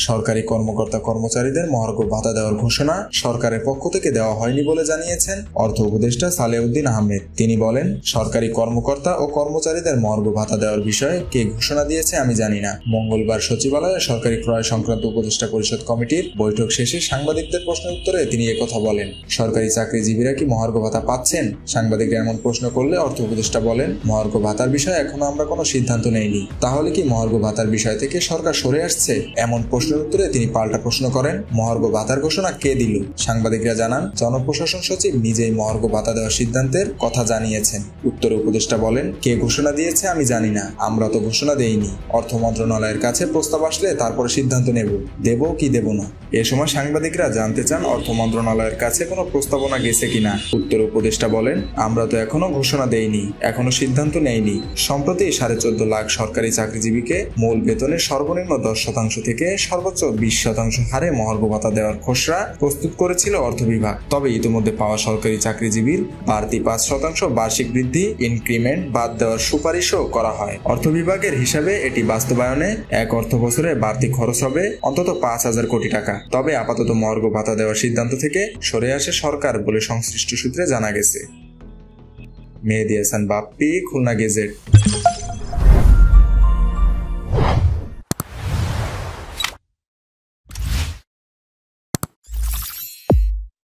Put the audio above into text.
সরকারি কর্মকর্তা কর্মচারীদের মহার্ঘ ভাতা দেওয়ার ঘোষণা সরকারের পক্ষ থেকে দেওয়া হয়নি বলে জানিয়েছেন অর্থ উপদেষ্টা সালেউদ্দিন আহমেদ। তিনি বলেন, সরকারি কর্মকর্তা ও কর্মচারীদের মহার্ঘ ভাতা দেওয়ার বিষয়ে কে ঘোষণা দিয়েছে আমি জানি না। মঙ্গলবার সচিবালয়ে সরকারি ক্রয় সংক্রান্ত উপদেষ্টা পরিষদ কমিটির বৈঠক শেষে সাংবাদিকদের প্রশ্নের উত্তরে তিনি একথা বলেন। সরকারি চাকরিজীবীরা কি মহার্ঘ ভাতা পাচ্ছেন? সাংবাদিকরা এমন প্রশ্ন করলে অর্থ উপদেষ্টা বলেন, মহার্ঘ ভাতার বিষয়ে এখনো আমরা কোনো সিদ্ধান্ত নেইনি। তাহলে কি মহার্ঘ ভাতার বিষয় থেকে সরকার সরে আসছে? এমন প্রশ্নের উত্তরে তিনি পাল্টা প্রশ্ন করেন, মহার্ঘ ভাতার ঘোষণা কে দিল? সাংবাদিকরা জানান, জনপ্রশাসন সচিব নিজেই মহার্ঘ ভাতা দেওয়ার সিদ্ধান্তের কথা জানিয়েছেন। উত্তরে উপদেষ্টা বলেন, কে ঘোষণা দিয়েছে আমি জানি না, আমরা তো ঘোষণা দেইনি। অর্থ মন্ত্রণালয়ের কাছে প্রস্তাব আসলে তারপরে সিদ্ধান্ত নেব, দেব কি দেব না। এ সময় সাংবাদিকরা জানতে চান অর্থ মন্ত্রণালয়ের কাছে কোনো প্রস্তাবনা গেছে কিনা। উত্তরে উপদেষ্টা বলেন, আমরা তো এখনো ঘোষণা দেইনি, এখনো সিদ্ধান্ত নেইনি। সম্প্রতি 14.5 লাখ সরকারি চাকরিজীবীকে মূল বেতনের সর্বনিম্ন 10% থেকে সর্বোচ্চ 20% হারে মহার্ঘ ভাতা দেওয়ার খসড়া প্রস্তুত করেছিল অর্থ বিভাগ। তবে ইতিমধ্যে পাওয়া সরকারি চাকরিজীবীর বাড়তি 5% বার্ষিক বৃদ্ধি ইনক্রিমেন্ট বাদ দেওয়ার সুপারিশও করা হয়। অর্থ বিভাগের হিসাবে এটি বাস্তবায়নে এক অর্থ বছরে বাড়তি খরচ হবে অন্তত 5,000 কোটি টাকা। তবে আপাতত মহার্ঘ ভাতা দেওয়ার সিদ্ধান্ত থেকে সরে আসে সরকার বলে সংশ্লিষ্ট সূত্রে জানা গেছে। মেহেদী হাসান বাপ্পি, খুলনা গেজেট।